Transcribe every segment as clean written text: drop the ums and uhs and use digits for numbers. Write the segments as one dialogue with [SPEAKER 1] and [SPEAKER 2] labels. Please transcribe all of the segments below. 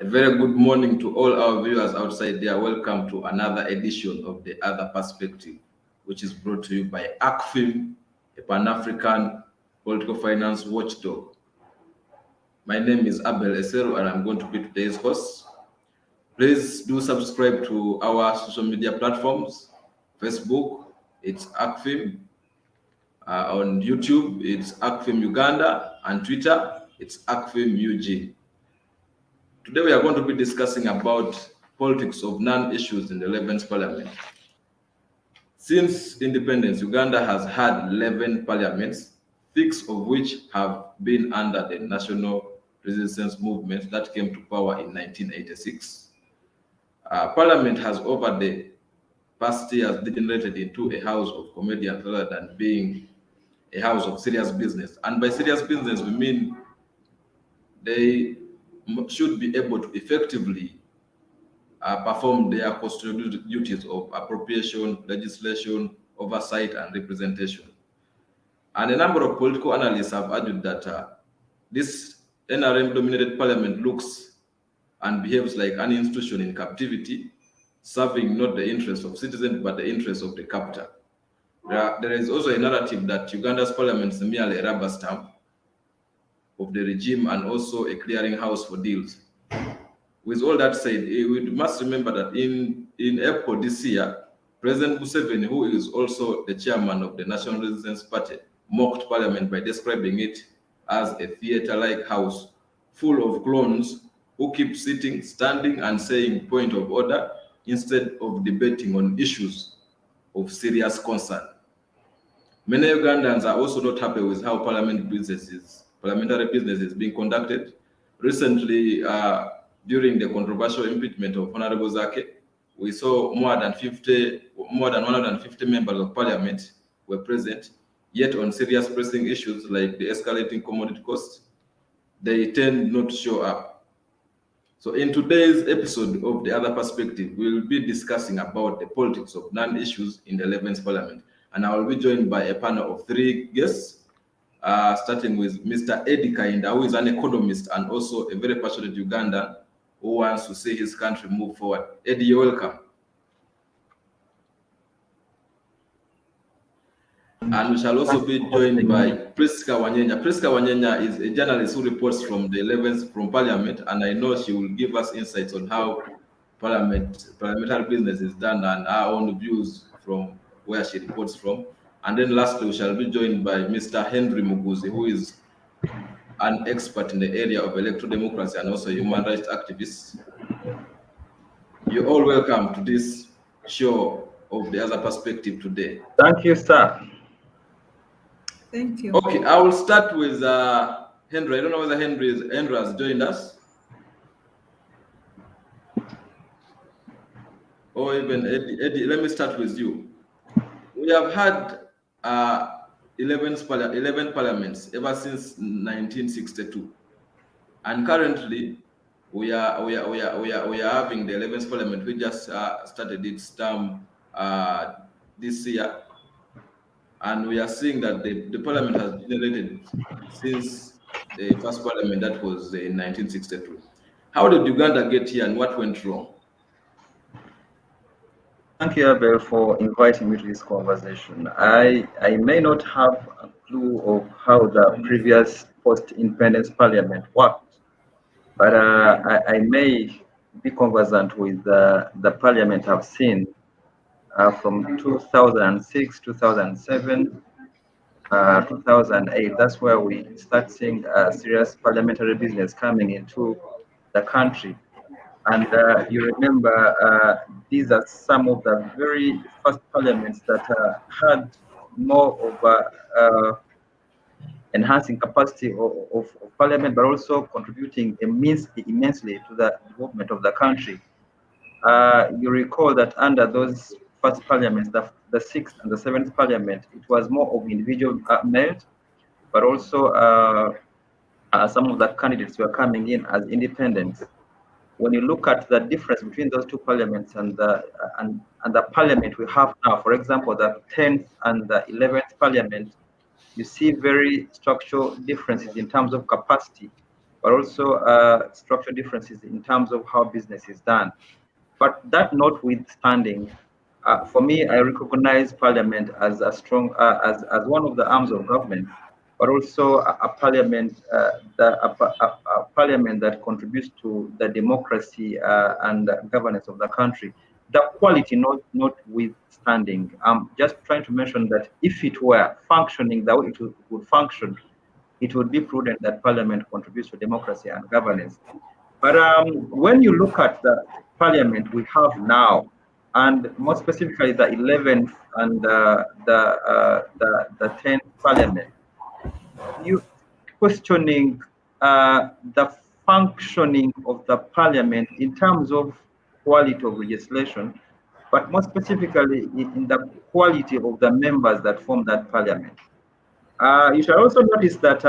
[SPEAKER 1] A very good morning to all our viewers outside there. Welcome to another edition of The Other Perspective, which is brought to you by ACFIM, a Pan-African political finance watchdog. My name is Abel Esero and I'm going to be today's host. Please do subscribe to our social media platforms. Facebook, it's ACFIM. On YouTube, it's ACFIM Uganda. And Twitter, it's ACFIM UG. Today we are going to be discussing about politics of non-issues in the 11th Parliament. Since independence, Uganda has had 11 parliaments, 6 of which have been under the National Resistance Movement that came to power in 1986. Parliament has over the past years degenerated into a house of comedians rather than being a house of serious business. And by serious business, we mean they should be able to effectively perform their constitutional duties of appropriation, legislation, oversight, and representation. And a number of political analysts have argued that this NRM-dominated parliament looks and behaves like an institution in captivity, serving not the interests of citizens, but the interests of the capital. There is also a narrative that Uganda's parliament is merely a rubber stamp of the regime and also a clearinghouse for deals. With all that said, we must remember that in April this year, President Museveni, who is also the chairman of the National Resistance Party, mocked Parliament by describing it as a theater-like house full of clones who keep sitting, standing, and saying point of order instead of debating on issues of serious concern. Many Ugandans are also not happy with how parliamentary business is being conducted. Recently, during the controversial impeachment of Honorable Zake, we saw more than 150 members of parliament were present, yet on serious pressing issues like the escalating commodity costs, they tend not to show up. So in today's episode of The Other Perspective, we will be discussing about the politics of non-issues in the 11th Parliament. And I will be joined by a panel of 3 guests, starting with Mr. E.A.T, who is an economist and also a very passionate Ugandan who wants to see his country move forward. E.A.T, you're welcome. And we shall also be joined by Priska Wanyenya. Priska Wanyenya is a journalist who reports from the 11th from Parliament, and I know she will give us insights on how parliamentary business is done and her own views from where she reports from. And then lastly, we shall be joined by Mr. Henry Muguzi, who is an expert in the area of electoral democracy and also a human rights activist. You're all welcome to this show of The Other Perspective today.
[SPEAKER 2] Thank you, sir.
[SPEAKER 3] Thank you.
[SPEAKER 1] Okay, I will start with Henry. I don't know whether Henry has joined us. Or even E.A.T, let me start with you. We have had 11 parliaments ever since 1962, and currently we are having the 11th parliament. We just started its term this year, and we are seeing that the parliament has generated since the first parliament that was in 1962. How did Uganda get here, and what went wrong?
[SPEAKER 2] Thank you, Abel, for inviting me to this conversation. I may not have a clue of how the previous post-independence parliament worked, but I may be conversant with the parliament I've seen from 2006, 2007, 2008. That's where we start seeing serious parliamentary business coming into the country. And you remember, these are some of the very first parliaments that had more of enhancing capacity of parliament, but also contributing immensely to the development of the country. You recall that under those first parliaments, the 6th and the 7th parliament, it was more of individual merit, but also some of the candidates were coming in as independents. When you look at the difference between those 2 parliaments and the parliament we have now, for example, the 10th and the 11th parliament, you see very structural differences in terms of capacity. but also structural differences in terms of how business is done. But that notwithstanding, for me, I recognize Parliament as a strong, as one of the arms of government, but also a Parliament, a Parliament that contributes to the democracy and governance of the country. The quality notwithstanding, I'm just trying to mention that if it were functioning the way it would function, it would be prudent that Parliament contributes to democracy and governance. But when you look at the parliament we have now, and more specifically the 11th and the 10th parliament, you questioning the functioning of the parliament in terms of quality of legislation, but more specifically in the quality of the members that form that parliament. You shall also notice that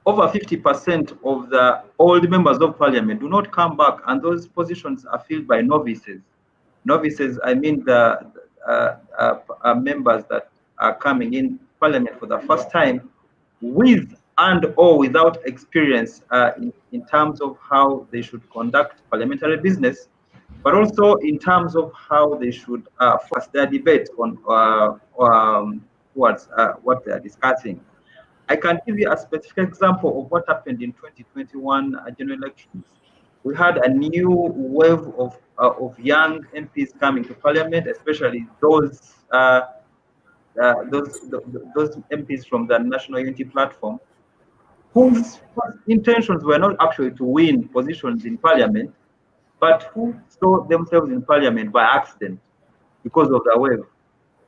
[SPEAKER 2] over 50% of the old members of parliament do not come back, and those positions are filled by novices. Novices, I mean the members that are coming in parliament for the first time with and or without experience in terms of how they should conduct parliamentary business, but also in terms of how they should focus their debate on towards what they are discussing. I can give you a specific example of what happened in 2021 general elections. We had a new wave of young MPs coming to parliament, especially those MPs from the National Unity Platform, whose first intentions were not actually to win positions in parliament, but who saw themselves in parliament by accident because of the wave.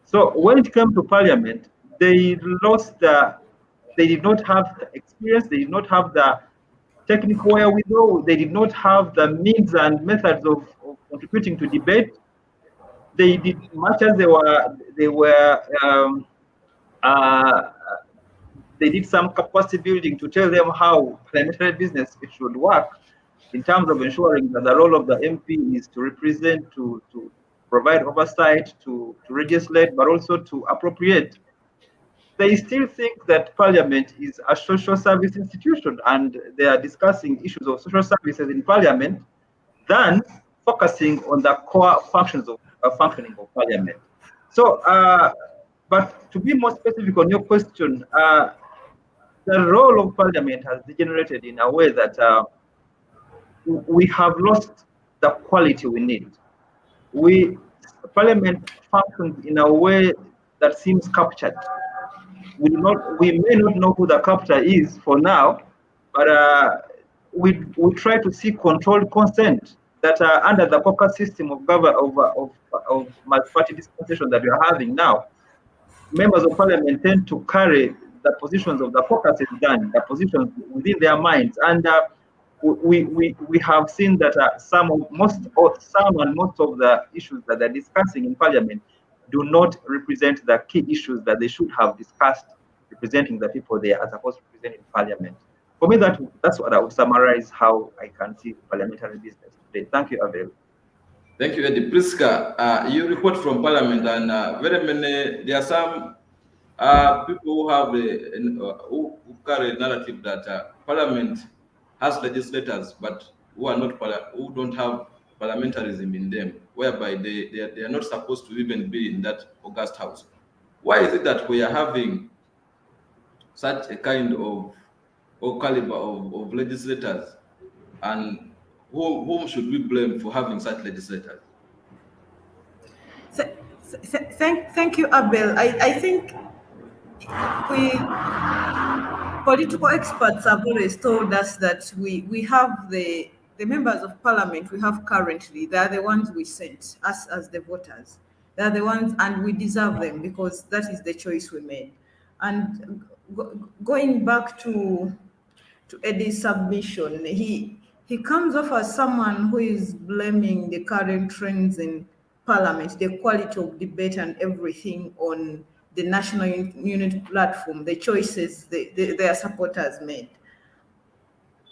[SPEAKER 2] So when it came to parliament, they lost they did not have the experience, they did not have the technical wherewithal, they did not have the means and methods of contributing to debate. They did much as uh, they did some capacity building to tell them how parliamentary business it should work in terms of ensuring that the role of the MP is to represent, to provide oversight, to legislate, but also to appropriate. They still think that parliament is a social service institution and they are discussing issues of social services in parliament than focusing on the core functions of functioning of parliament. So, but to be more specific on your question, the role of parliament has degenerated in a way that we have lost the quality we need. Parliament functions in a way that seems captured. We may not know who the captor is for now, but we try to seek controlled consent that under the caucus system of multi-party dispensation that we are having now, members of parliament tend to carry the positions of the caucuses than the positions within their minds, and we have seen that some and most of the issues that they're discussing in parliament do not represent the key issues that they should have discussed, representing the people they are supposed to represent in parliament. For me, that's what I would summarize how I can see parliamentary business today. Thank you, Abel.
[SPEAKER 1] Thank you, Eddie. Priska, you report from Parliament, and very many, there are some people who have who carry a narrative that Parliament has legislators, but who don't have parliamentarism in them, whereby they are not supposed to even be in that august house. Why is it that we are having such a kind of or caliber of legislators, and whom should we blame for having such legislators?
[SPEAKER 3] Thank you, Abel. I think we political experts have always told us that we have the members of parliament we have currently. They are the ones we sent, us as the voters. They are the ones, and we deserve them because that is the choice we made. And going back to Eddie's submission, he comes off as someone who is blaming the current trends in parliament, the quality of debate and everything on the national unity platform, the choices their supporters made.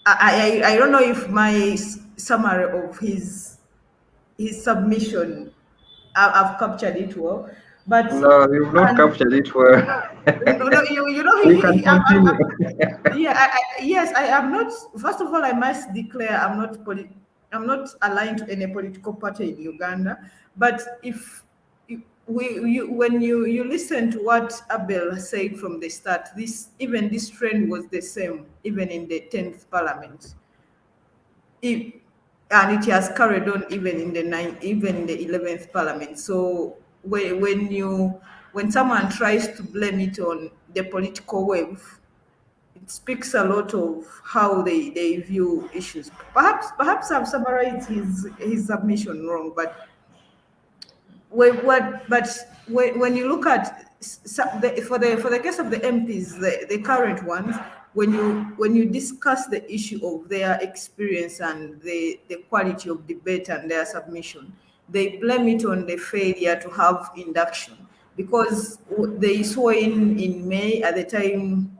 [SPEAKER 3] I don't know if my summary of his submission I've captured it well, But
[SPEAKER 2] No, you've not
[SPEAKER 3] and
[SPEAKER 2] captured it well.
[SPEAKER 3] no, no, you know,
[SPEAKER 2] You can continue.
[SPEAKER 3] yeah, yes, I am not. First of all, I must declare I'm not aligned to any political party in Uganda. But if when you listen to what Abel said from the start, this trend was the same even in the 10th Parliament. If, and it has carried on even in the 11th Parliament. So when someone tries to blame it on the political wave, it speaks a lot of how they view issues. Perhaps I've summarized his submission wrong, but when you look at for the case of the MPs, the current ones, when you discuss the issue of their experience and the quality of debate and their submission, they blame it on the failure to have induction because they saw in May at the time.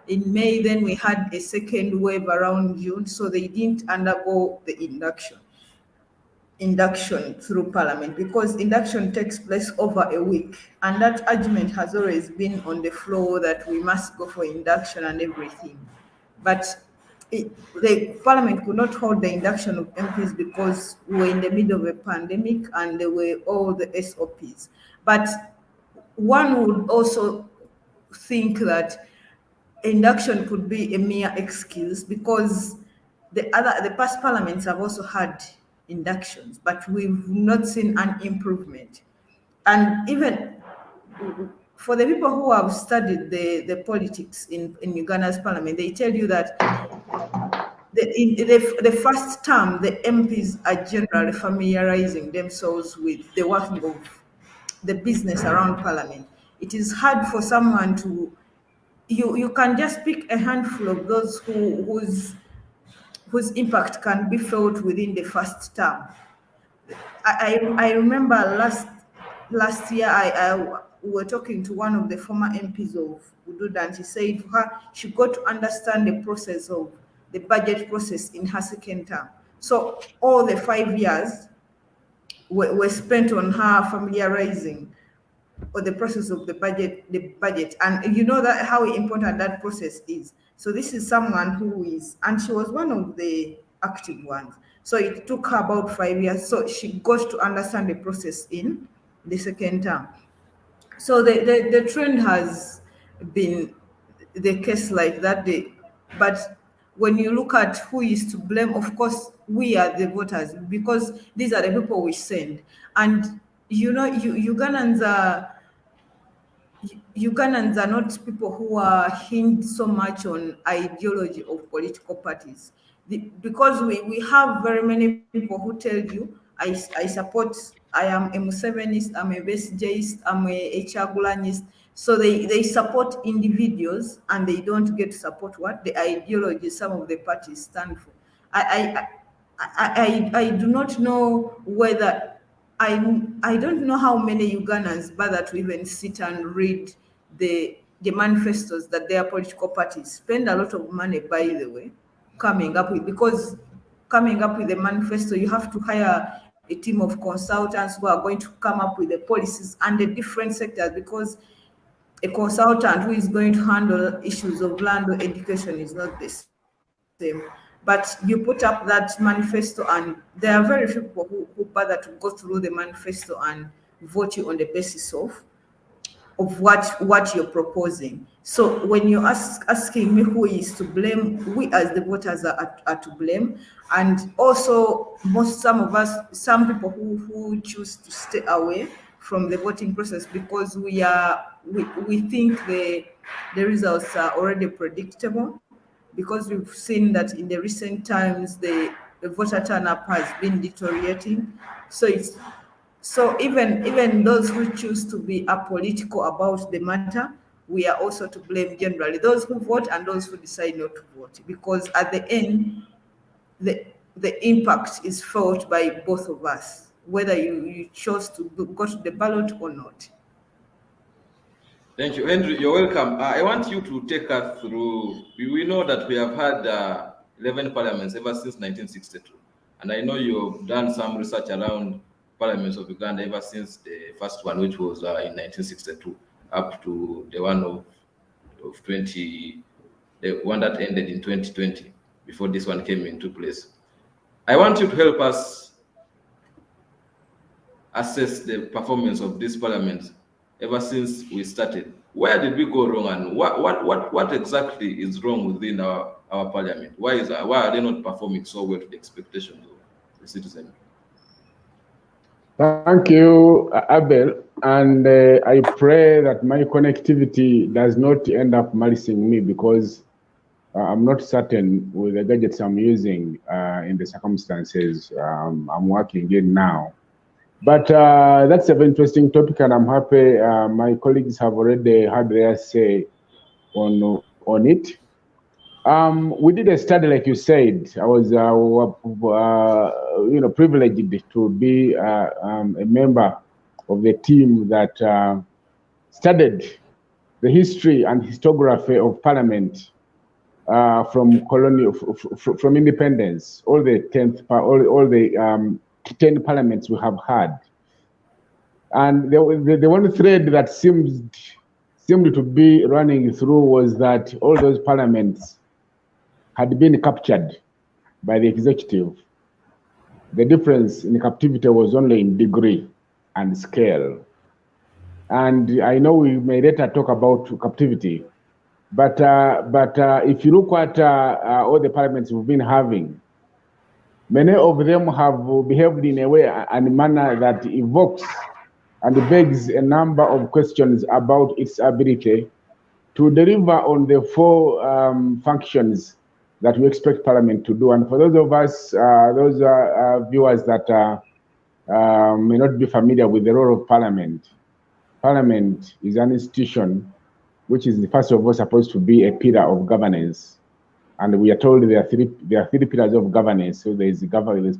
[SPEAKER 3] In May, then we had a second wave around June, so they didn't undergo the induction through parliament because induction takes place over a week, and that argument has always been on the floor that we must go for induction and everything. But the parliament could not hold the induction of MPs because we were in the middle of a pandemic and there were all the SOPs. But one would also think that induction could be a mere excuse because the past parliaments have also had inductions, but we've not seen an improvement. And even for the people who have studied the politics in Uganda's parliament, they tell you that the first term, the MPs are generally familiarizing themselves with the working of the business around parliament. It is hard for someone to you can just pick a handful of those whose impact can be felt within the first term. I remember last year we were talking to one of the former MPs of Ududa, and she said she got to understand the process of the budget process in her second term. So all the 5 years were spent on her familiarizing or the process of the budget, and you know that how important that process is. So this is someone who is, and she was one of the active ones. So it took her about 5 years. So she got to understand the process in the second term. So the trend has been the case like that. But when you look at who is to blame, of course, we are the voters because these are the people we send. And Ugandans are not people who are hinged so much on ideology of political parties. Because we have very many people who tell you, I am a Musevenist, I'm a Besigyeist, I'm a Chagulanist. So they support individuals and they don't get to support what the ideology some of the parties stand for. I do not know whether I don't know how many Ugandans bother to even sit and read the manifestos that their political parties spend a lot of money, by the way, coming up with, because coming up with a manifesto, you have to hire a team of consultants who are going to come up with the policies and the different sectors, because a consultant who is going to handle issues of land or education is not the same. But you put up that manifesto, and there are very few people who bother to go through the manifesto and vote you on the basis of what you're proposing. So when you're asking me who is to blame, we as the voters are to blame, and also some people who choose to stay away from the voting process because we think the results are already predictable, because we've seen that in the recent times the voter turnout has been deteriorating. So even those who choose to be apolitical about the matter, we are also to blame generally. Those who vote and those who decide not to vote, because at the end, the the impact is felt by both of us, whether you chose to go to the ballot or not.
[SPEAKER 1] Thank you, Andrew. You're welcome. I want you to take us through. We know that we have had 11 parliaments ever since 1962, and I know you've done some research around parliaments of Uganda ever since the first one, which was in 1962, up to the one of 20, the one that ended in 2020, before this one came into place. I want you to help us assess the performance of this parliament ever since we started. Where did we go wrong, and what exactly is wrong within our parliament? Why are they not performing so well to the expectations of the citizen?
[SPEAKER 4] Thank you, Abel. And I pray that my connectivity does not end up malicing me, because I'm not certain with the gadgets I'm using in the circumstances I'm working in now. But that's a very interesting topic, and I'm happy my colleagues have already had their say on it. We did a study, like you said. I was, privileged to be a member of the team that studied the history and historiography of Parliament from from independence. All the 10 parliaments we have had, and the one thread that seemed to be running through was that all those parliaments had been captured by the executive. The difference in captivity was only in degree and scale. And I know we may later talk about captivity, but if you look at all the parliaments we've been having, many of them have behaved in a way and manner that evokes and begs a number of questions about its ability to deliver on the four functions that we expect Parliament to do. And for those of us, those viewers that may not be familiar with the role of Parliament, Parliament is an institution which is, first of all, supposed to be a pillar of governance. And we are told there are three pillars of governance. So there is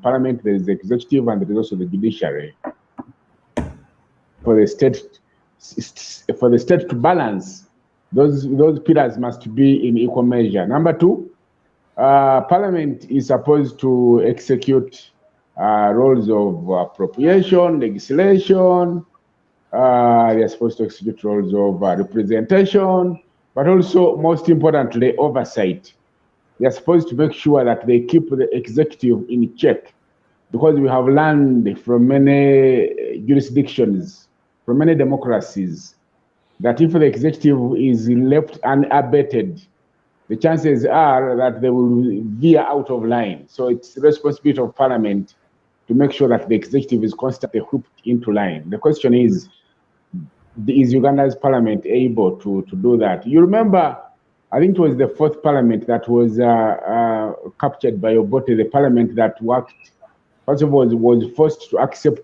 [SPEAKER 4] Parliament, there is the executive, and there is also the judiciary. For the state to balance, those pillars must be in equal measure. Number two, Parliament is supposed to execute roles of appropriation, legislation. They are supposed to execute roles of representation, but also, most importantly, oversight. They are supposed to make sure that they keep the executive in check, because we have learned from many jurisdictions, from many democracies, that if the executive is left unabated, the chances are that they will veer out of line. So it's the responsibility of Parliament to make sure that the executive is constantly hooked into line. The question is Uganda's Parliament able to do that? You remember, I think it was the fourth Parliament that was captured by Obote, the Parliament that worked, first of all, was forced to accept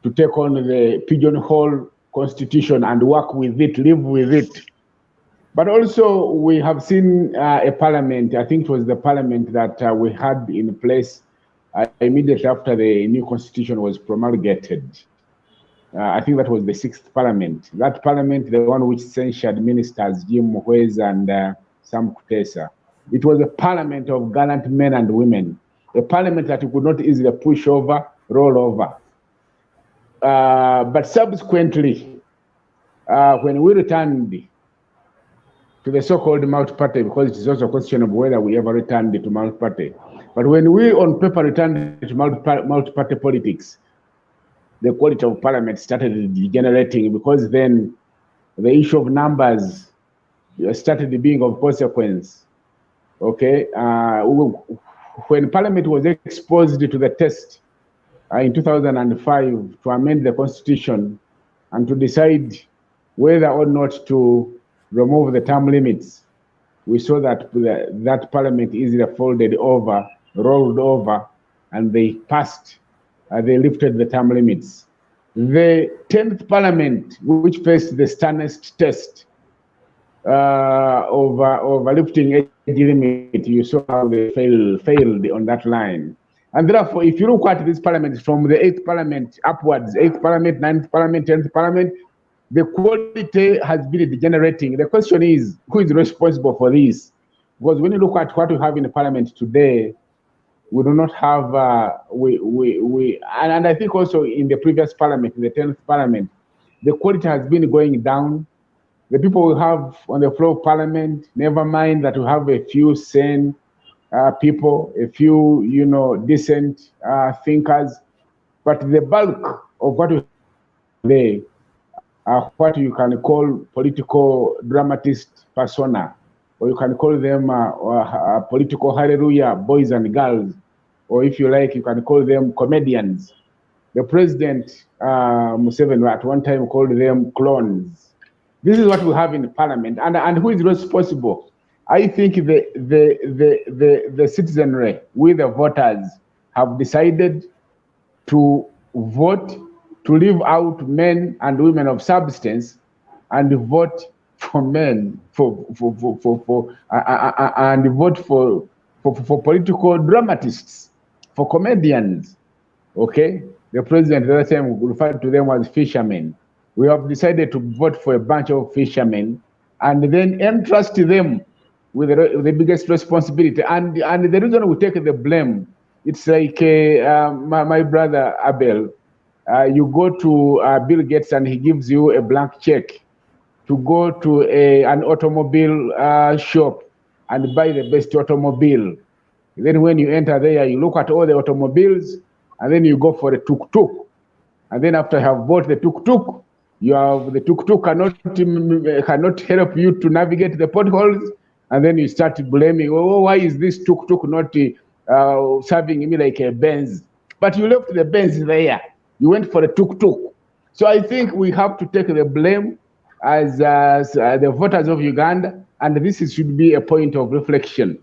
[SPEAKER 4] to take on the pigeonhole constitution and work with it, live with it. But also, we have seen a Parliament, I think it was the Parliament that we had in place immediately after the new constitution was promulgated. I think that was the sixth Parliament. That Parliament, the one which censured ministers Jim Muhwez and Sam Kutesa. It was a Parliament of gallant men and women, a Parliament that you could not easily push over, roll over. But subsequently, when we returned to the so-called multi-party, because it is also a question of whether we ever returned to multi-party. But when we on paper returned to multi-party politics, the quality of Parliament started degenerating, because then the issue of numbers started being of consequence. Okay, when Parliament was exposed to the test in 2005 to amend the Constitution and to decide whether or not to remove the term limits, we saw that that Parliament easily folded over, rolled over, and they passed. They lifted the term limits. The 10th Parliament, which faced the sternest test of lifting age limit, you saw how they failed on that line. And therefore, if you look at this Parliament from the 8th Parliament upwards, 8th Parliament, 9th Parliament, 10th Parliament, the quality has been degenerating. The question is, who is responsible for this? Because when you look at what we have in the Parliament today, We do not have, and I think also in the previous parliament, in the 10th parliament, the quality has been going down. The people we have on the floor of parliament, never mind that we have a few sane people, a few, decent thinkers, but the bulk of what we there are what you can call political dramatist persona, or you can call them political hallelujah boys and girls, or if you like, you can call them comedians. The president, Museveni, at one time called them clones. This is what we have in parliament, and who is responsible? I think the citizenry, we the voters, have decided to vote to leave out men and women of substance and vote for men and vote for political dramatists, for comedians. Okay, the president at that time referred to them as fishermen. We have decided to vote for a bunch of fishermen and then entrust them with the biggest responsibility. And the reason we take the blame, it's like my brother Abel. You go to Bill Gates and he gives you a blank check to go to an automobile shop and buy the best automobile. Then when you enter there, you look at all the automobiles, and then you go for the tuk-tuk. And then after you have bought the tuk-tuk, the tuk-tuk cannot help you to navigate the potholes, and then you start blaming, oh, why is this tuk-tuk not serving me like a Benz? But you left the Benz there. You went for the tuk-tuk. So I think we have to take the blame as the voters of Uganda, and this should be a point of reflection.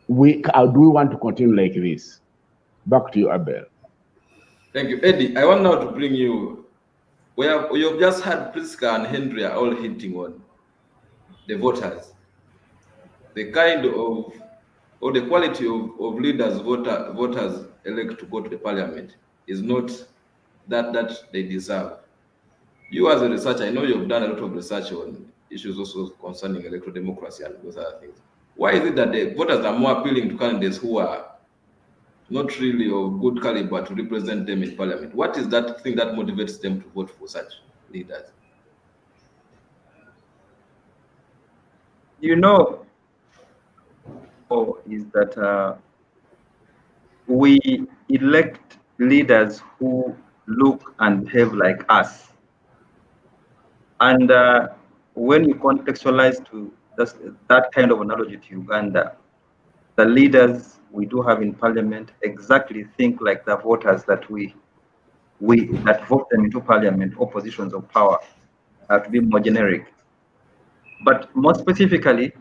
[SPEAKER 4] Do we want to continue like this? Back to you, Abel.
[SPEAKER 1] Thank you. Eddie, I want now to bring you, you've just had Priska and Henry are all hinting on the voters. The kind of, or the quality of leaders voters elect to go to the parliament is not that they deserve. You as a researcher, I know you've done a lot of research on issues also concerning electoral democracy and those other things. Why is it that the voters are more appealing to candidates who are not really of good caliber to represent them in parliament? What is that thing that motivates them to vote for such leaders?
[SPEAKER 2] Is that we elect leaders who look and behave like us. And when you contextualize to that kind of analogy to Uganda, the leaders we do have in parliament exactly think like the voters that that vote them into parliament or positions of power, to be more generic. But more specifically,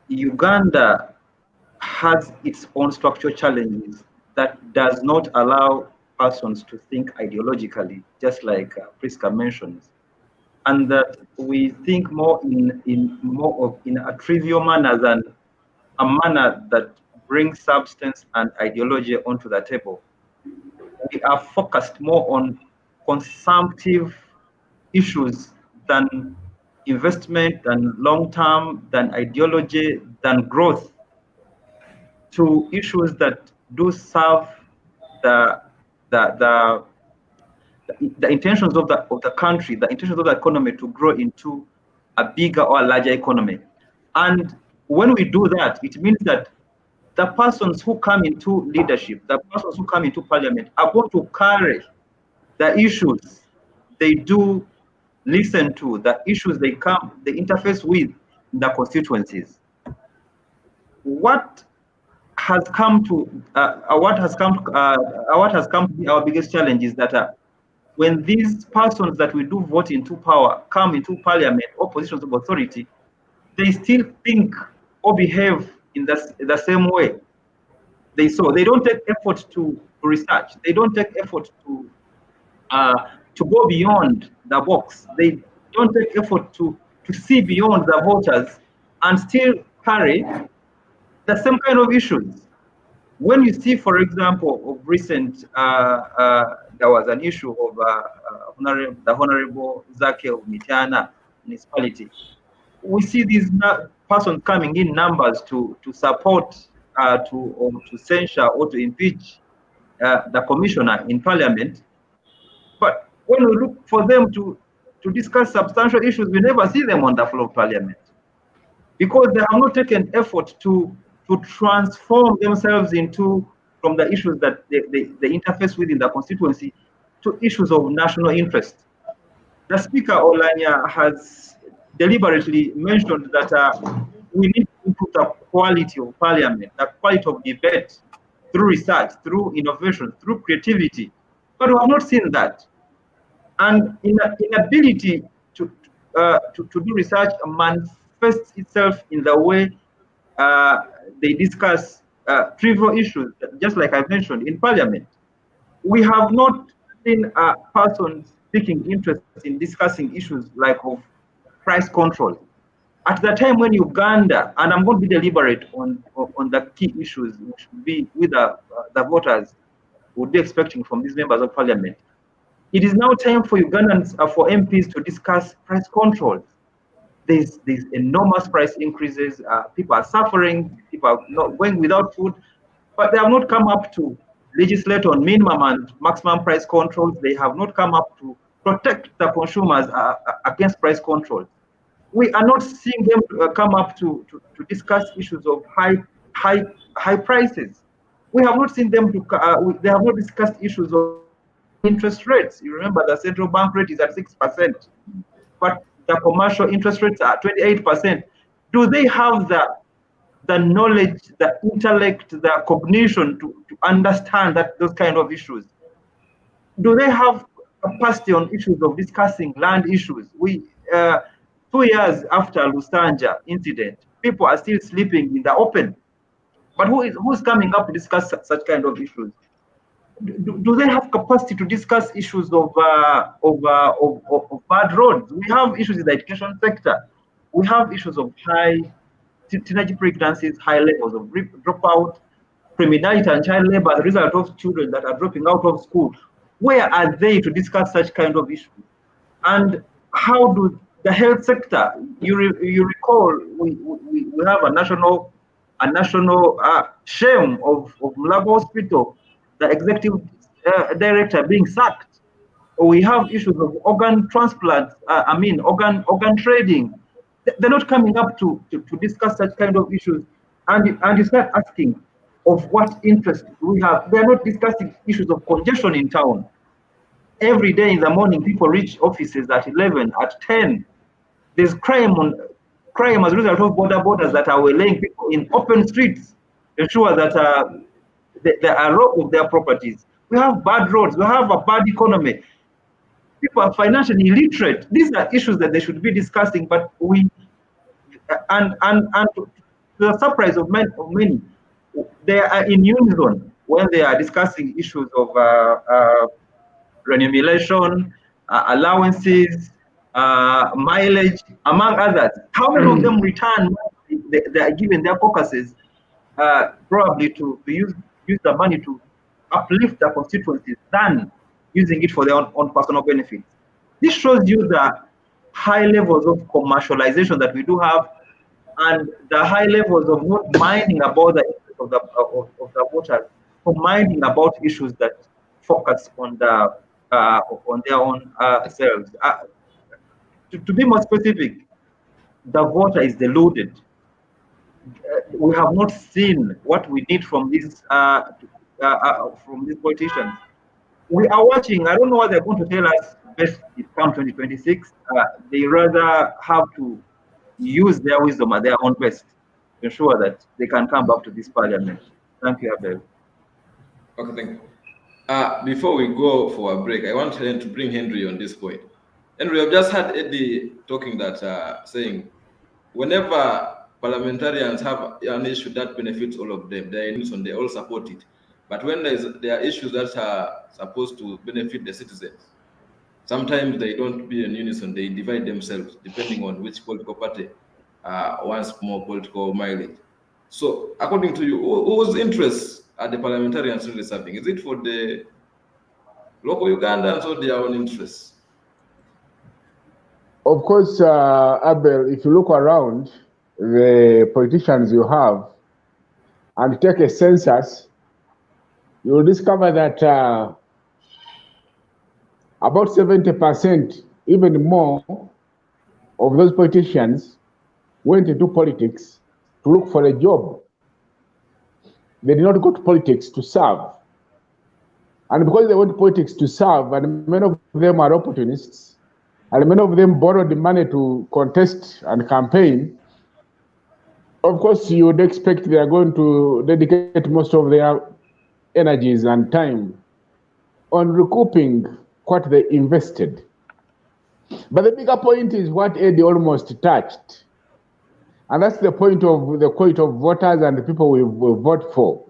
[SPEAKER 2] Uganda has its own structural challenges that does not allow persons to think ideologically, just like Priska mentions, and that we think more in a trivial manner than a manner that brings substance and ideology onto the table. We are focused more on consumptive issues than investment, than long-term, than ideology, than growth, to issues that do serve the intentions of the country, the intentions of the economy to grow into a bigger or a larger economy. And when we do that, it means that the persons who come into leadership, the persons who come into parliament are going to carry the issues they do listen to, the issues they interface with in the constituencies. What has come to be our biggest challenge is that when these persons that we do vote into power come into parliament or positions of authority, they still think or behave in the same way. They don't take effort to research. They don't take effort to go beyond the box. They don't take effort to see beyond the voters and still carry the same kind of issues. When you see, for example, of recent, there was an issue of the Honorable Zake of Mityana municipality. We see these persons coming in numbers to support to censure or to impeach the commissioner in parliament. But when we look for them to discuss substantial issues, we never see them on the floor of parliament, because they have not taken effort to transform themselves from the issues that they interface with in the constituency to issues of national interest. The Speaker Olanya has deliberately mentioned that we need to improve the quality of parliament, the quality of debate through research, through innovation, through creativity. But we have not seen that. And inability to do research manifests itself in the way they discuss trivial issues, just like I mentioned in parliament. We have not seen a person taking interest in discussing issues like of price control. At the time when Uganda, and I'm going to be deliberate on the key issues, which would be with the voters would be expecting from these members of parliament. It is now time for Ugandans, for MPs to discuss price controls. There's enormous price increases. People are suffering. People are not going without food, but they have not come up to legislate on minimum and maximum price controls. They have not come up to protect the consumers against price controls. We are not seeing them come up to discuss issues of high prices. We have not seen them they have not discussed issues of high interest rates. You remember the central bank rate is at 6%, but the commercial interest rates are 28%. Do they have the knowledge, the intellect, the cognition to understand those kind of issues? Do they have capacity on issues of discussing land issues? 2 years after Lusanja incident, people are still sleeping in the open. But who's coming up to discuss such kind of issues? Do they have capacity to discuss issues of bad roads? We have issues in the education sector. We have issues of high teenage pregnancies, high levels of dropout, criminality and child labor as a result of children that are dropping out of school. Where are they to discuss such kind of issues? And how do the health sector, you recall, we have a national shame of Mulago Hospital, the executive director being sacked. We have issues of organ transplant, organ trading. They're not coming up to discuss such kind of issues. And you start asking, of what interest we have? They're not discussing issues of congestion in town. Every day in the morning, people reach offices at 11, at 10. There's crime as a result of borders that are laying people in open streets, ensure that they are robbed of their properties. We have bad roads. We have a bad economy. People are financially illiterate. These are issues that they should be discussing, but and to the surprise of many, they are in unison when they are discussing issues of remuneration, allowances, mileage, among others. How many of them return? They are given their caucuses probably to use the money to uplift the constituencies than using it for their own personal benefits. This shows you the high levels of commercialization that we do have, and the high levels of not minding about the interest of the voters, or minding about issues that focus on their own selves. To be more specific, the voter is deluded. We have not seen what we need from these politicians. We are watching. I don't know what they're going to tell us best come 2026. They rather have to use their wisdom at their own best to ensure that they can come back to this parliament. Thank you, Abel.
[SPEAKER 1] Okay, thank you. Before we go for a break, I want to bring Henry on this point. Henry, I've just had Eddie talking that saying whenever parliamentarians have an issue that benefits all of them, they all support it. But when there are issues that are supposed to benefit the citizens, sometimes they don't be in unison. They divide themselves depending on which political party wants more political mileage. So, according to you, whose interests are the parliamentarians really serving? Is it for the local Ugandans or their own interests?
[SPEAKER 4] Of course, Abel, if you look around, the politicians you have and take a census, you will discover that about 70%, even more, of those politicians went into politics to look for a job. They did not go to politics to serve. And because they went to politics to serve, and many of them are opportunists, and many of them borrowed money to contest and campaign, of course, you would expect they are going to dedicate most of their energies and time on recouping what they invested. But the bigger point is what E.A.T almost touched. And that's the point of the quality of voters and the people we vote for.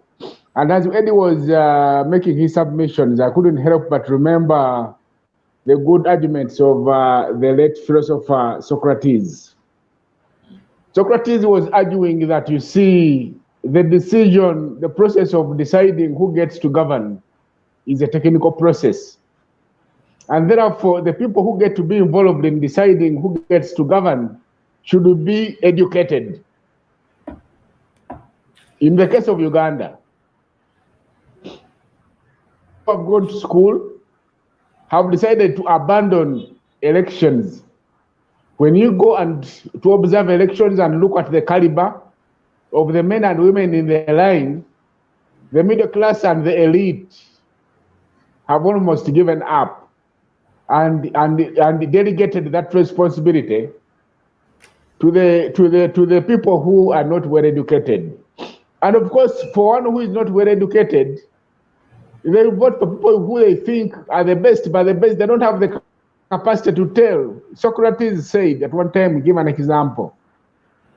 [SPEAKER 4] And as E.A.T was making his submissions, I couldn't help but remember the good arguments of the late philosopher Socrates. Socrates was arguing that, you see, the process of deciding who gets to govern is a technical process. And therefore, the people who get to be involved in deciding who gets to govern should be educated. In the case of Uganda, people who have gone to school have decided to abandon elections. When you go and to observe elections and look at the caliber of the men and women in the line, the middle class and the elite have almost given up and delegated that responsibility to the people who are not well educated. And of course, for one who is not well educated, they vote for people who they think are the best, but the best, they don't have the capacity to tell. Socrates said at one time, give an example,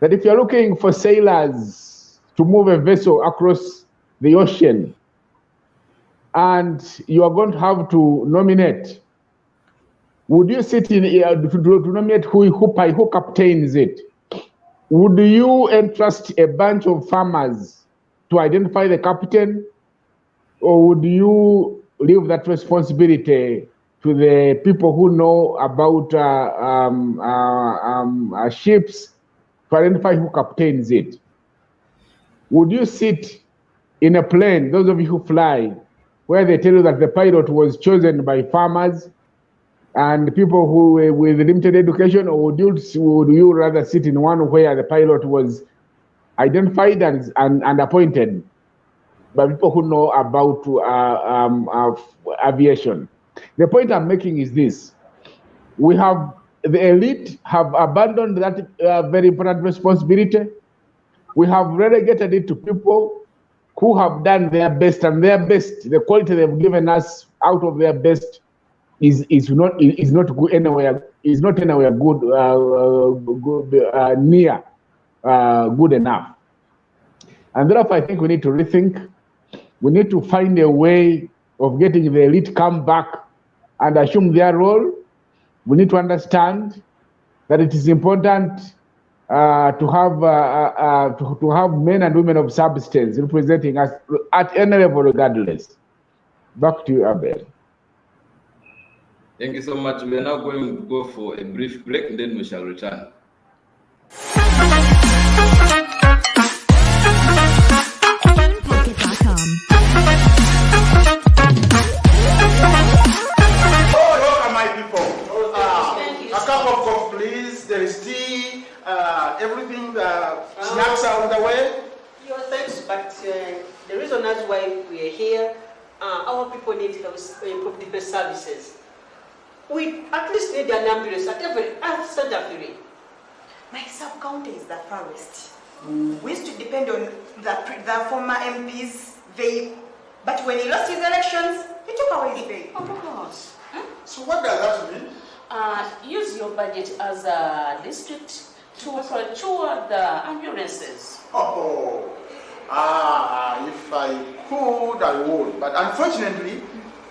[SPEAKER 4] that if you're looking for sailors to move a vessel across the ocean, and you are going to have to nominate, would you sit in to nominate who captains it? Would you entrust a bunch of farmers to identify the captain, or would you leave that responsibility to the people who know about ships to identify who captains it? Would you sit in a plane, those of you who fly, where they tell you that the pilot was chosen by farmers and people who were with limited education, or would you rather sit in one where the pilot was identified and appointed by people who know about aviation? The point I'm making is this: the elite have abandoned that very important responsibility. We have relegated it to people who have done their best, and their best, the quality they've given us out of their best, is not anywhere good, near good enough. And therefore, I think we need to rethink. We need to find a way of getting the elite come back and assume their role. We need to understand that it is important to have men and women of substance representing us at any level, regardless. Back to you, Abel.
[SPEAKER 1] Thank you so much. We are now going to go for a brief break, and then we shall return.
[SPEAKER 5] Welcome, my people. A cup of coffee, please. There is tea, everything. Snacks are on the way.
[SPEAKER 6] Your thanks, but the reason that's why we are here, our people need improve the best services. We at least need an ambulance at every center.
[SPEAKER 7] My sub-county is the forest. We used to depend on the former MP's vehicle, but when he lost his elections, he took away his vehicle.
[SPEAKER 6] Of course.
[SPEAKER 5] So what does that mean?
[SPEAKER 8] Use your budget as a district to procure the ambulances.
[SPEAKER 5] If I could, I would. But unfortunately,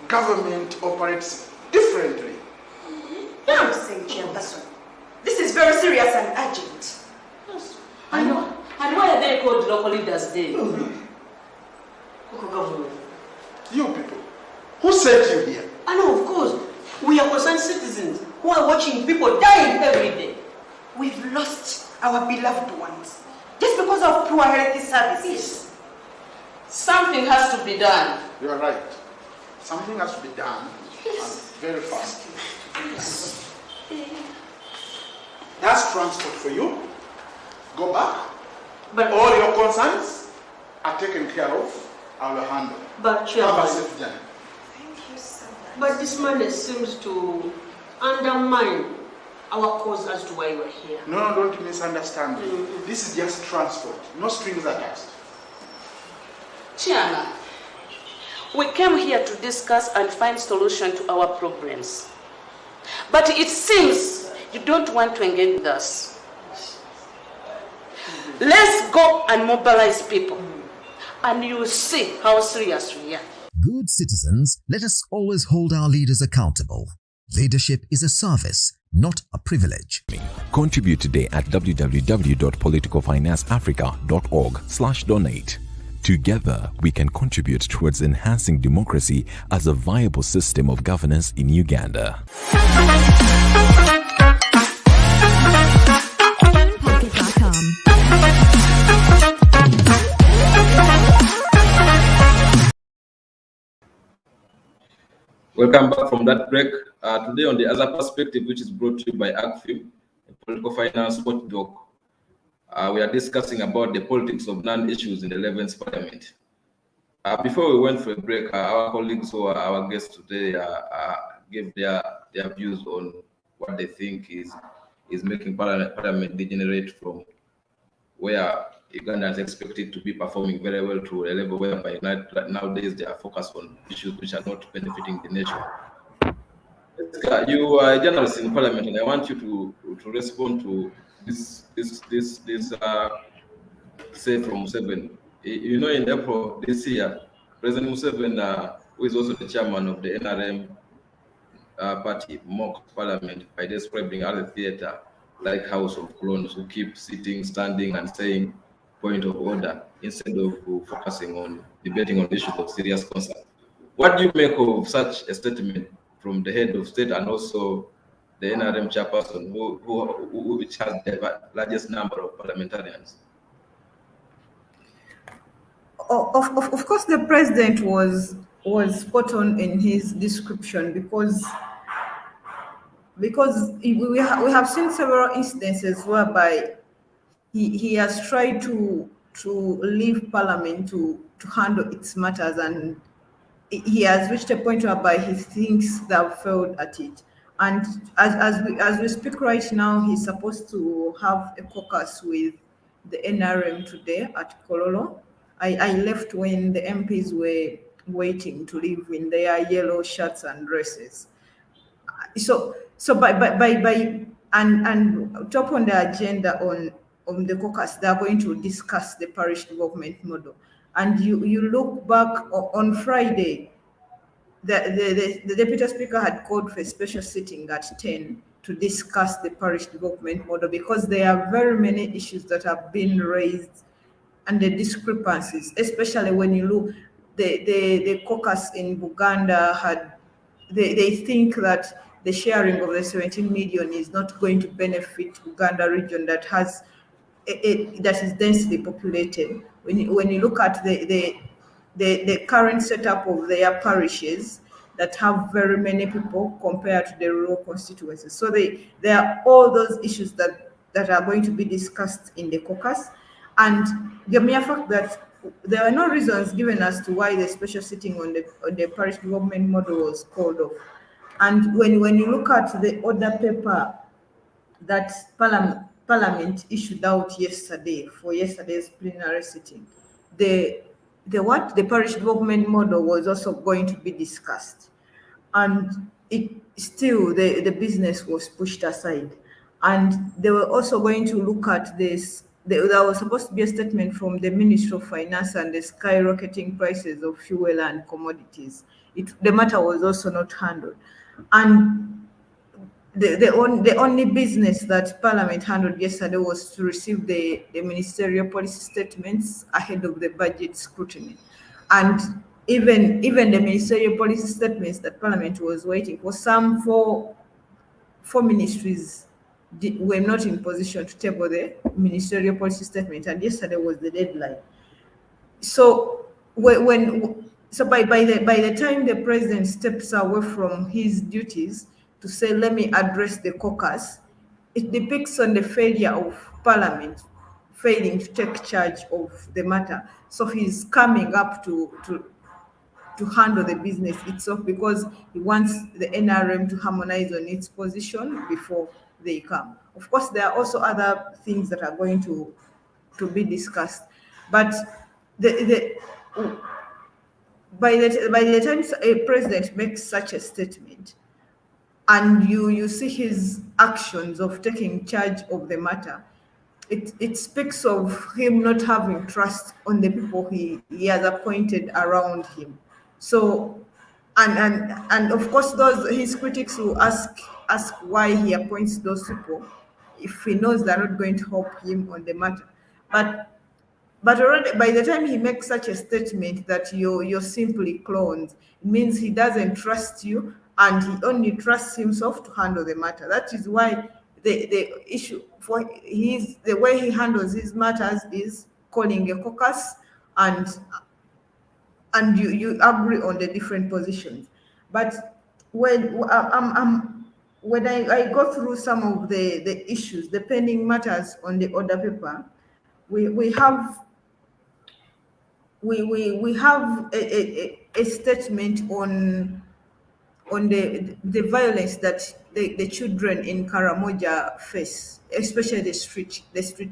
[SPEAKER 5] government operates differently.
[SPEAKER 7] I'm saying, Chairperson, this is very serious and urgent.
[SPEAKER 8] Yes, I know. And why are they called local leaders then?
[SPEAKER 6] Local government.
[SPEAKER 5] You people, who sent you here?
[SPEAKER 6] I know, of course. We are concerned citizens who are watching people dying every day.
[SPEAKER 7] We've lost our beloved ones just because of poor health services.
[SPEAKER 8] Something has to be done.
[SPEAKER 5] You are right. Something has to be done, and very fast.
[SPEAKER 8] Yes.
[SPEAKER 5] That's transport for you. Go back.
[SPEAKER 6] But
[SPEAKER 5] All your concerns are taken care of. I will handle.
[SPEAKER 6] but
[SPEAKER 5] Have a
[SPEAKER 6] Chairman,
[SPEAKER 5] safe journey.
[SPEAKER 7] Thank you so much.
[SPEAKER 6] but this man seems to undermine our cause as to why we're here.
[SPEAKER 5] No, don't misunderstand me. This is just transport, no strings attached.
[SPEAKER 8] Chairman, we came here to discuss and find solution to our problems. But it seems you don't want to engage with us. Let's go and mobilize people, and you'll see how serious we are.
[SPEAKER 9] Good citizens, let us always hold our leaders accountable. Leadership is a service, not a privilege.
[SPEAKER 10] Contribute today at www.politicalfinanceafrica.org/donate. Together, we can contribute towards enhancing democracy as a viable system of governance in Uganda.
[SPEAKER 1] Welcome back from that break. Today on the other perspective, which is brought to you by ACFIM, a political finance watchdog, we are discussing about the politics of land issues in the 11th Parliament. Before we went for a break, our colleagues who are our guests today gave their views on what they think is making Parliament degenerate from where Uganda is expected to be performing very well to a level whereby nowadays they are focused on issues which are not benefiting the nation. You are a journalist in Parliament, and I want you to respond to this say from Museveni. You know, in April this year, President Museveni, who is also the chairman of the NRM party, mocked Parliament by describing as a theatre like House of Clones who keep sitting, standing, and saying point of order instead of focusing on debating on issues of serious concern. What do you make of such a statement from the head of state and also the NRM chairperson, which has the largest number of parliamentarians?
[SPEAKER 3] Of course, the president was spot on in his description because we have seen several instances whereby he has tried to leave Parliament to handle its matters, and he has reached a point whereby he thinks they have failed at it. And as we speak right now, he's supposed to have a caucus with the NRM today at Kololo. I left when the MPs were waiting to leave in their yellow shirts and dresses. So by top on the agenda on the caucus, they are going to discuss the parish development model. And you look back on Friday, the deputy speaker had called for a special sitting at 10 to discuss the parish development model because there are very many issues that have been raised and the discrepancies, especially when you look the caucus in Buganda had they think that the sharing of the 17 million is not going to benefit Uganda region that has that is densely populated. When you look at the current setup of their parishes that have very many people compared to the rural constituencies, so there are all those issues that are going to be discussed in the caucus, and the mere fact that there are no reasons given as to why the special sitting on the parish development model was called off. And when you look at the other paper that Parliament issued out yesterday for yesterday's plenary sitting, the parish development model was also going to be discussed, and it still the business was pushed aside, and they were also going to look at this. There was supposed to be a statement from the Ministry of Finance and the skyrocketing prices of fuel and commodities. The matter was also not handled, and the only business that Parliament handled yesterday was to receive the ministerial policy statements ahead of the budget scrutiny, and even the ministerial policy statements that Parliament was waiting for, some four ministries were not in position to table the ministerial policy statement, and yesterday was the deadline. So so by the time the president steps away from his duties to say, let me address the caucus, it depicts on the failure of parliament failing to take charge of the matter. So he's coming up to handle the business itself because he wants the NRM to harmonize on its position before they come. Of course, there are also other things that are going to be discussed, but the by the time a president makes such a statement, and you see his actions of taking charge of the matter, it speaks of him not having trust on the people he has appointed around him. So, and of course, those his critics will ask why he appoints those people if he knows they're not going to help him on the matter. But already by the time he makes such a statement that you're simply clones, it means he doesn't trust you and he only trusts himself to handle the matter. That is why the issue for the way he handles his matters is calling a caucus and you agree on the different positions. But when I go through some of the issues, the pending matters on the order paper, we have we have a statement on the violence that the children in Karamoja face, especially the street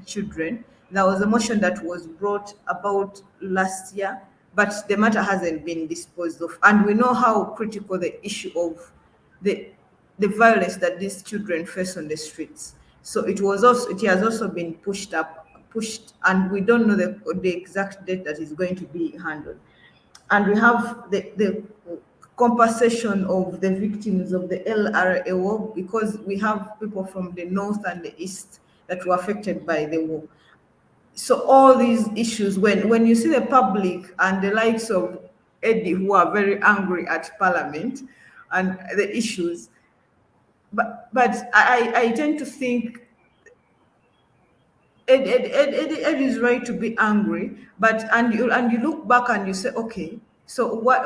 [SPEAKER 3] children. There was a motion that was brought about last year, but the matter hasn't been disposed of. And we know how critical the issue of the the violence that these children face on the streets. So it has also been pushed, and we don't know the exact date that is going to be handled. And we have the compensation of the victims of the LRA war, because we have people from the north and the east that were affected by the war. So all these issues, when you see the public and the likes of Eddie who are very angry at Parliament and the issues, but I tend to think Ed is right to be angry, but and you look back and you say, okay, so what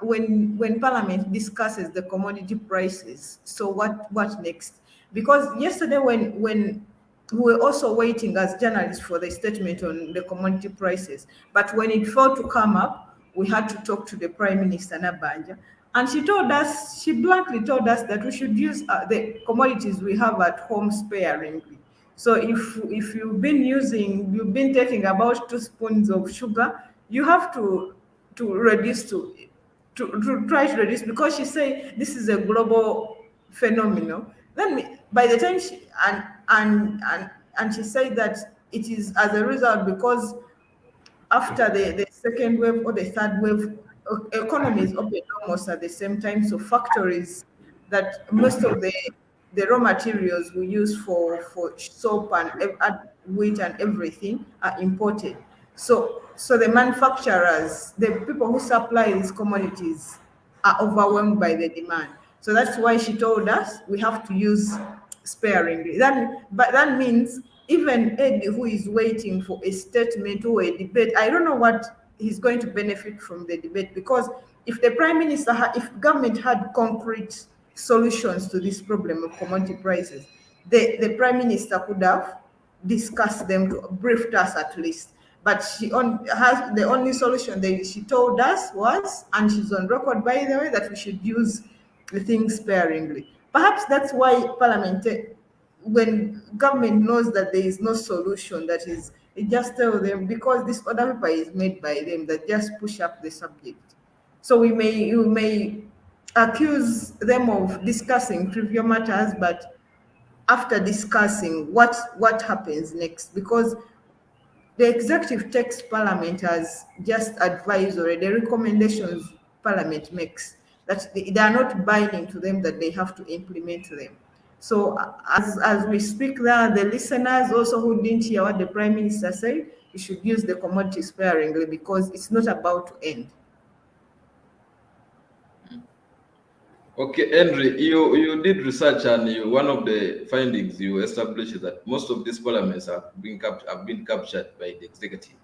[SPEAKER 3] when Parliament discusses the commodity prices, so what next? Because yesterday when we were also waiting as journalists for the statement on the commodity prices, but when it failed to come up, we had to talk to the Prime Minister Nabanja, and she bluntly told us that we should use the commodities we have at home sparingly. So if you've been taking about 2 spoons of sugar, you have to reduce to try to reduce, because she say this is a global phenomenon. By the time and she said that it is as a result because after the second wave or the third wave, economies opened almost at the same time. So factories that most of the raw materials we use for soap and wheat and everything are imported. So the manufacturers, the people who supply these commodities, are overwhelmed by the demand. So that's why she told us we have to use sparingly. But that means even Eddie, who is waiting for a statement or a debate, I don't know what he's going to benefit from the debate, because if the Prime Minister, if government had concrete solutions to this problem of commodity prices, the Prime Minister could have discussed them, to briefed us at least. But has the only solution that she told us was, and she's on record by the way, that we should use the things sparingly. Perhaps that's why Parliament, when government knows that there is no solution, that is, it just tell them, because this other paper is made by them, that just push up the subject. So you may accuse them of discussing trivial matters, but after discussing, what happens next? Because the executive takes Parliament as just advisory. The recommendations Parliament makes, that they are not binding to them, that they have to implement them. So as we speak there, the listeners also who didn't hear what the Prime Minister said, you should use the commodity sparingly, because it's not about to end.
[SPEAKER 1] Okay, Henry, you did research, and one of the findings you established is that most of these parliaments have been captured by the executive.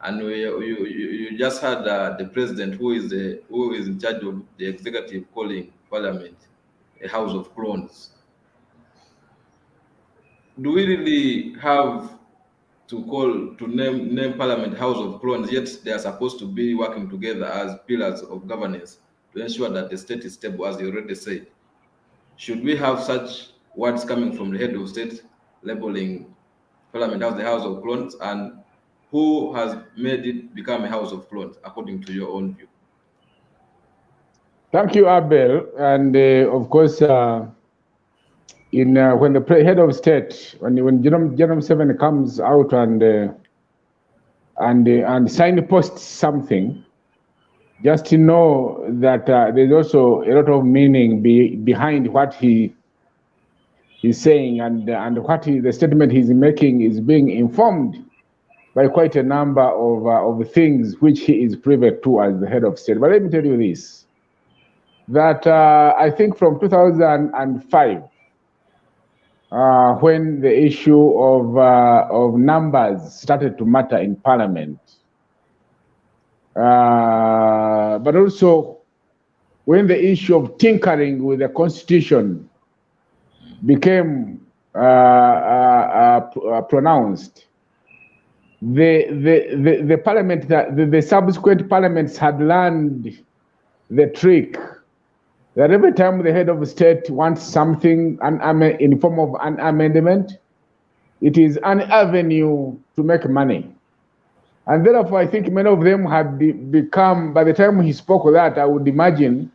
[SPEAKER 1] And you just had the president who is in charge of the executive calling parliament a house of clones. Do we really have to name parliament house of clones, yet they are supposed to be working together as pillars of governance to ensure that the state is stable, as you already said? Should we have such words coming from the head of state labeling parliament as the house of clones, and who has made it become a house of clones according to your own view?
[SPEAKER 4] Thank you, Abel. And of course, when the head of state, when General 7 comes out and signposts something, just to know that there's also a lot of meaning behind what he's saying, and what the statement he's making is being informed by quite a number of things which he is privy to as the head of state. But let me tell you this, that I think from 2005, when the issue of numbers started to matter in parliament, but also when the issue of tinkering with the constitution became pronounced, the parliament, the subsequent parliaments had learned the trick that every time the head of state wants something in form of an amendment, it is an avenue to make money. And therefore, I think many of them had become, by the time he spoke of that, I would imagine,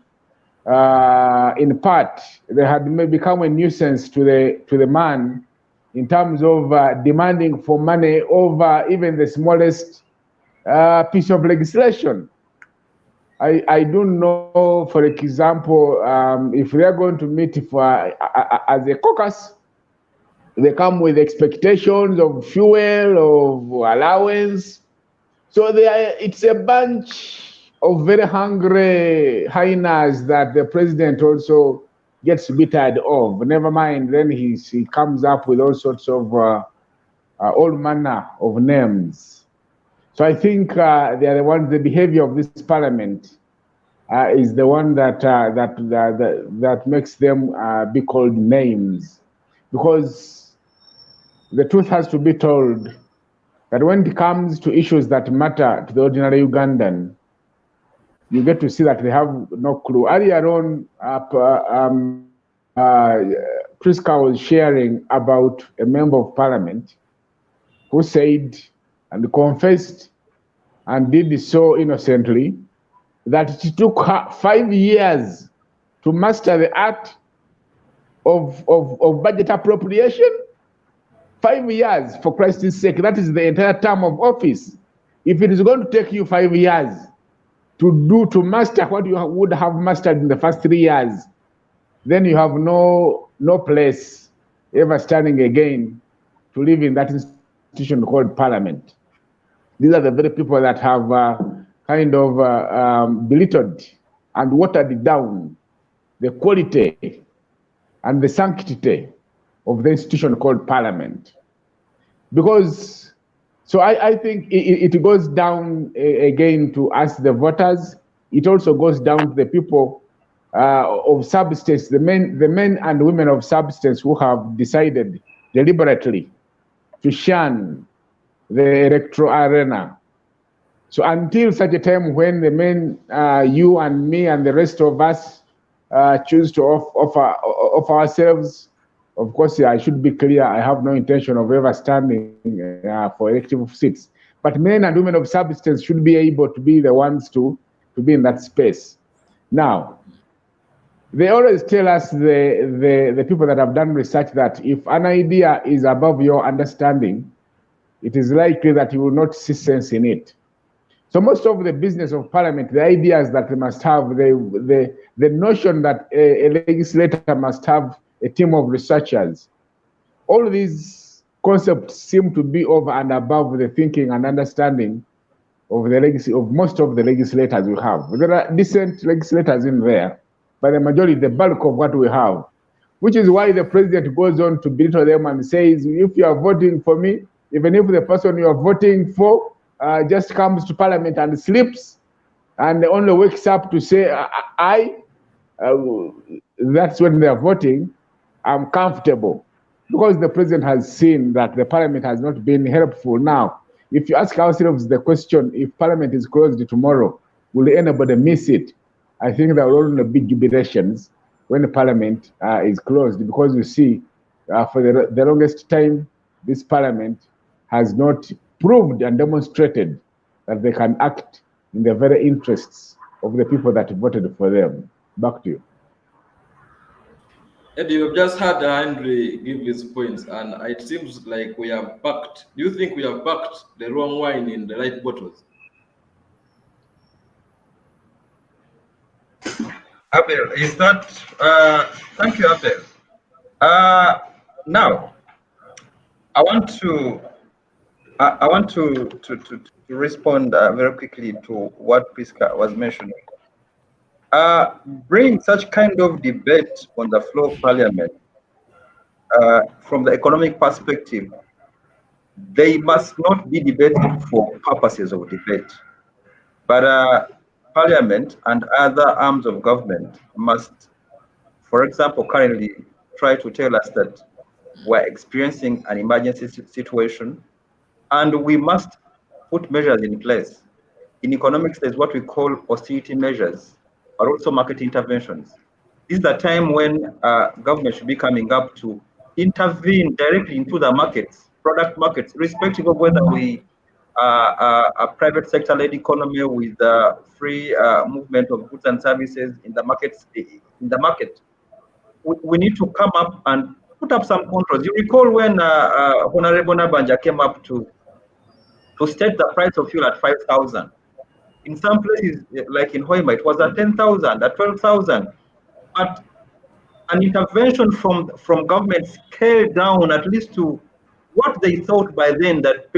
[SPEAKER 4] in part, they had become a nuisance to the man in terms of demanding for money over even the smallest piece of legislation. I don't know, for example, if they are going to meet as a caucus, they come with expectations of fuel, of allowance. So it's a bunch of very hungry hyenas that the president also gets bittered of. Never mind, then he comes up with all sorts of all manner of names. So I think they are the ones. The behavior of this parliament is the one that makes them be called names, because the truth has to be told that when it comes to issues that matter to the ordinary Ugandan, you get to see that they have no clue. Earlier on, Priska was sharing about a member of parliament who said and confessed and did so innocently that it took her 5 years to master the art of budget appropriation. 5 years, for Christ's sake. That is the entire term of office. If it is going to take you 5 years to master what you would have mastered in the first 3 years, then you have no place ever standing again to live in that institution called parliament. These are the very people that have kind of belittled and watered down the quality and the sanctity of the institution called parliament. Because, so I think it goes down again to us, the voters. It also goes down to the people of substance, the men and women of substance who have decided deliberately to shun the electoral arena. So until such a time when the men, you and me and the rest of us choose to offer ourselves, of course, I should be clear, I have no intention of ever standing for elective seats. But men and women of substance should be able to be the ones to be in that space. Now, they always tell us, the people that have done research, that if an idea is above your understanding, it is likely that you will not see sense in it. So most of the business of parliament, the ideas that they must have, the notion that a legislator must have a team of researchers, all these concepts seem to be over and above the thinking and understanding of the legacy of most of the legislators we have. There are decent legislators in there, but the majority, the bulk of what we have, which is why the president goes on to belittle them and says, if you are voting for me, even if the person you are voting for just comes to parliament and sleeps and only wakes up to say, that's when they are voting, I'm comfortable. Because the president has seen that the parliament has not been helpful. Now, if you ask ourselves the question, if parliament is closed tomorrow, will anybody miss it? I think there will only be jubilations when the parliament is closed, because you see, for the longest time, this parliament has not proved and demonstrated that they can act in the very interests of the people that voted for them. Back to you.
[SPEAKER 1] Eddie, you've just had Henry give his points, and it seems like we have packed. Do you think we have packed the wrong wine in the right bottles?
[SPEAKER 2] Abel, is that, thank you, Abel. Now, I want to respond very quickly to what Priska was mentioning. Bring such kind of debate on the floor of parliament from the economic perspective, they must not be debated for purposes of debate. But parliament and other arms of government must, for example, currently try to tell us that we're experiencing an emergency situation and we must put measures in place. In economics, there's what we call austerity measures, but also market interventions. This is the time when government should be coming up to intervene directly into the markets, product markets, irrespective of whether we are a private sector-led economy with free movement of goods and services in the markets. In the market, we need to come up and put up some controls. You recall when Honorable Nabanja came up to state the price of fuel at 5,000. In some places, like in Hoima, it was at 10,000, at 12,000. But an intervention from government scaled down at least to what they thought by then that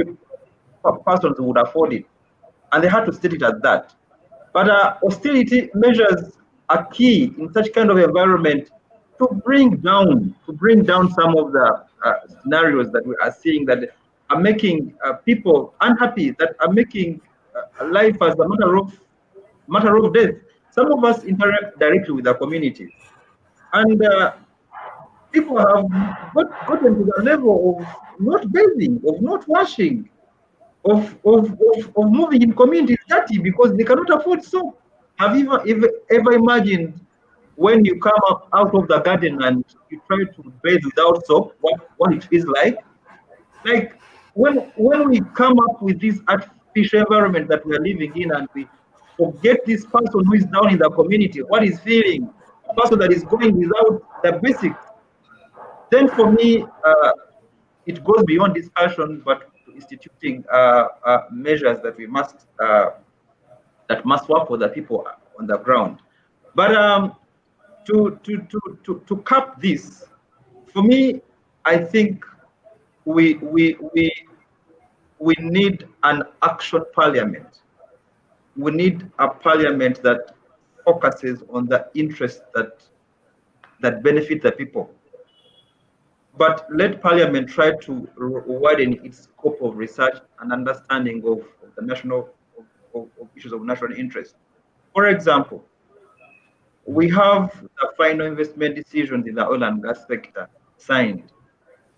[SPEAKER 2] persons would afford it. And they had to state it at that. But austerity measures are key in such kind of environment to bring down some of the scenarios that we are seeing that are making people unhappy, that are making life as a matter of death. Some of us interact directly with the communities, and people have gotten to the level of not bathing, of not washing, of moving in communities dirty because they cannot afford soap. Have you ever imagined when you come up out of the garden and you try to bathe without soap, what it feels like? Like when we come up with this artificial environment that we are living in and we forget this person who is down in the community, what is feeling, a person that is going without the basics, then for me, it goes beyond discussion, but to instituting measures that we must that must work for the people on the ground. But to cap this, for me, I think we need an action parliament. We need a parliament that focuses on the interests that benefit the people. But let parliament try to widen its scope of research and understanding of the national of issues of national interest. For example, we have the final investment decisions in the oil and gas sector signed,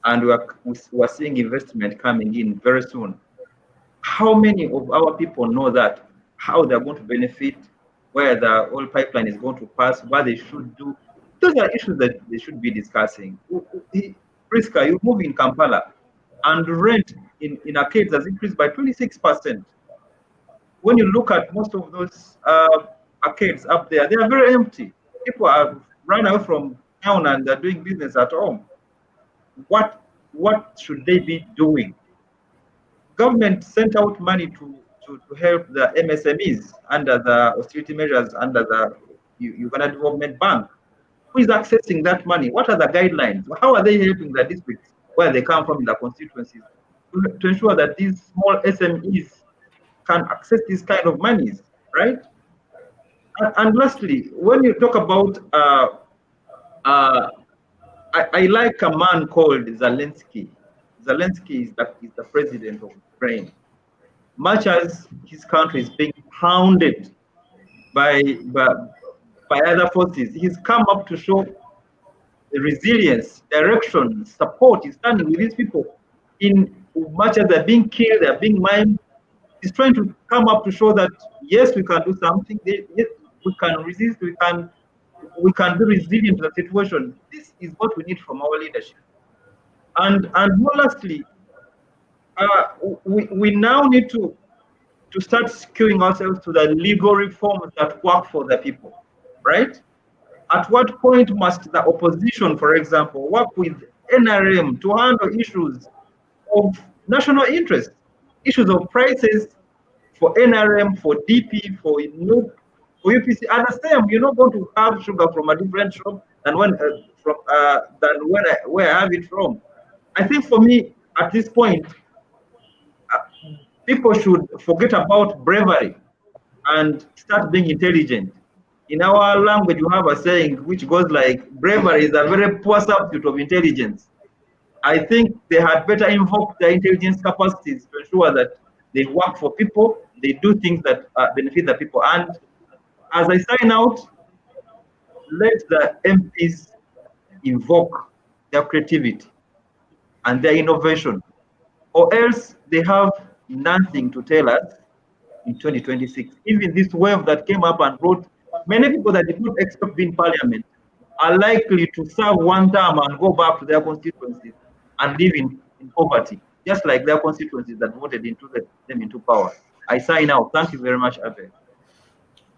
[SPEAKER 2] and we are seeing investment coming in very soon. How many of our people know that, how they're going to benefit, where the oil pipeline is going to pass, what they should do? Those are issues that they should be discussing. Priska, you move in Kampala, and rent in arcades has increased by 26%. When you look at most of those arcades up there, they are very empty. People have run away from town and they're doing business at home. What should they be doing? Government sent out money to help the MSMEs under the austerity measures under the Uganda Development Bank. Who is accessing that money? What are the guidelines? How are they helping the districts where they come from in the constituencies to ensure that these small SMEs can access these kind of monies, right? And lastly, when you talk about, I like a man called Zelensky. Zelensky is the president of Ukraine. much as his country is being pounded by other forces, he's come up to show the resilience, direction, support. He's standing with these people. In much as they're being killed, they're being maimed, he's trying to come up to show that yes, we can do something. Yes, we can resist. We can be resilient to the situation. This is what we need from our leadership. And more lastly, we now need to start skewing ourselves to the legal reforms that work for the people, right? At what point must the opposition, for example, work with NRM to handle issues of national interest, issues of prices for NRM, for DP, for NUP, for UPC? And the same, you're not going to have sugar from a different shop than where I have it from. I think for me, at this point, people should forget about bravery and start being intelligent. In our language, you have a saying which goes like, bravery is a very poor substitute of intelligence. I think they had better invoke their intelligence capacities to ensure that they work for people, they do things that benefit the people. And as I sign out, let the MPs invoke their creativity and their innovation, or else they have nothing to tell us in 2026. Even this wave that came up and brought many people that did not expect to be in parliament are likely to serve one term and go back to their constituencies and live in poverty, just like their constituencies that voted them into power. I sign out. Thank you very much, Abel.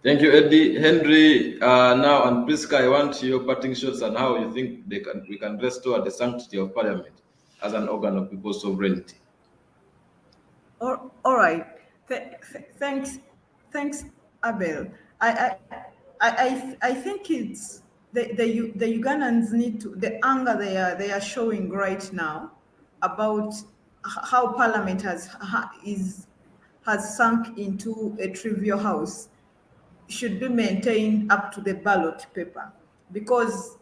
[SPEAKER 1] Thank you, Eddie. Henry, now, and Priska, I want your parting shots on how you think we can restore the sanctity of parliament as an organ of people's sovereignty.
[SPEAKER 3] All right. Thanks, Abel. I think it's the Ugandans need to, the anger they are showing right now about how Parliament has sunk into a trivial house should be maintained up to the ballot paper, because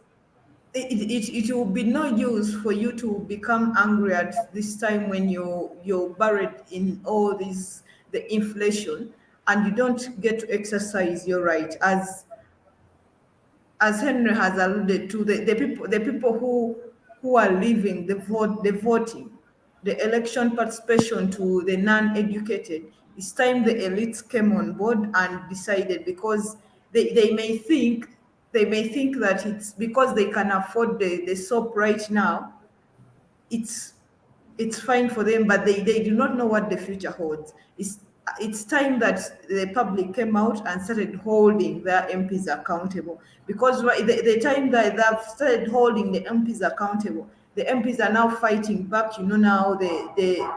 [SPEAKER 3] it will be no use for you to become angry at this time when you're buried in all this, the inflation, and you don't get to exercise your right as Henry has alluded to, the people who are leaving the voting, the election participation to the non-educated. It's time the elites came on board and decided, because they may think that it's because they can afford the soap right now, it's fine for them, but they do not know what the future holds. It's time that the public came out and started holding their MPs accountable, because the time that they've started holding the MPs accountable, the MPs are now fighting back. Now the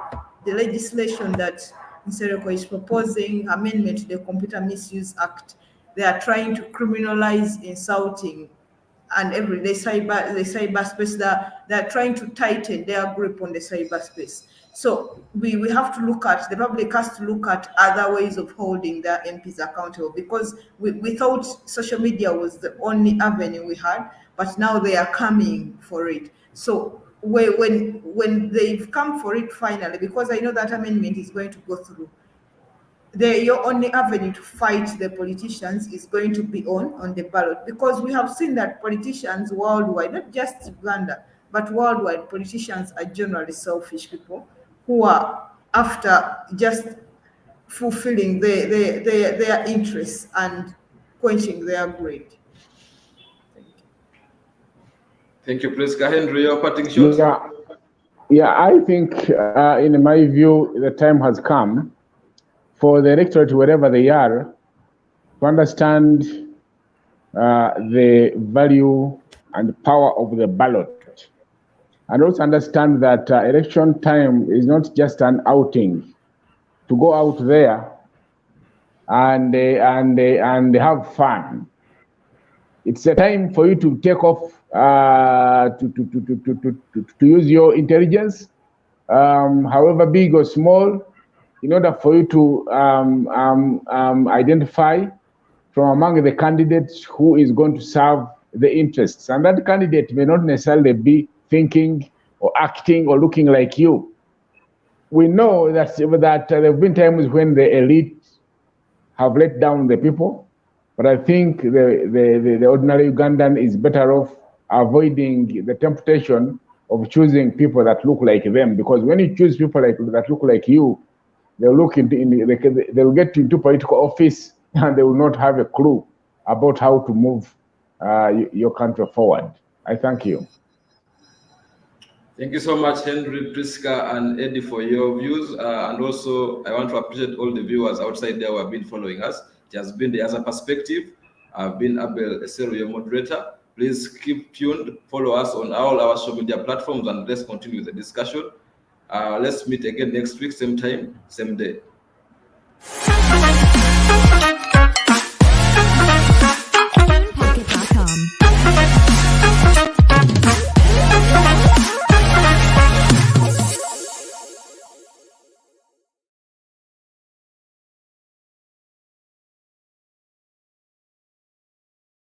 [SPEAKER 3] legislation that Nsereko is proposing, amendment to the Computer Misuse Act, they are trying to criminalize insulting and the cyberspace. They're trying to tighten their grip on the cyberspace. So we have to look at, the public has to look at other ways of holding their MPs accountable, because we thought social media was the only avenue we had, but now they are coming for it. So when they've come for it finally, because I know that amendment is going to go through, your only avenue to fight the politicians is going to be on the ballot, because we have seen that politicians worldwide, not just Uganda, but worldwide, politicians are generally selfish people who are after just fulfilling their interests and quenching their greed.
[SPEAKER 1] Thank you, Priska. Henry, your parting shots.
[SPEAKER 4] Yeah, I think, in my view, the time has come for the electorate, wherever they are, to understand the value and power of the ballot, and also understand that election time is not just an outing to go out there and have fun. It's a time for you to take off, to use your intelligence, however big or small, in order for you to identify from among the candidates who is going to serve the interests. And that candidate may not necessarily be thinking or acting or looking like you. we know that there have been times when the elite have let down the people, but I think the ordinary Ugandan is better off avoiding the temptation of choosing people that look like them, because when you choose people that look like you, they'll they'll get into political office and they will not have a clue about how to move your country forward. I thank you.
[SPEAKER 1] Thank you so much, Henry, Priska, and Eddie, for your views. And also, I want to appreciate all the viewers outside there who have been following us. It has been the other perspective. I've been Abel Esero, your moderator. Please keep tuned. Follow us on all our social media platforms, and let's continue the discussion. Let's meet again next week, same time, same day.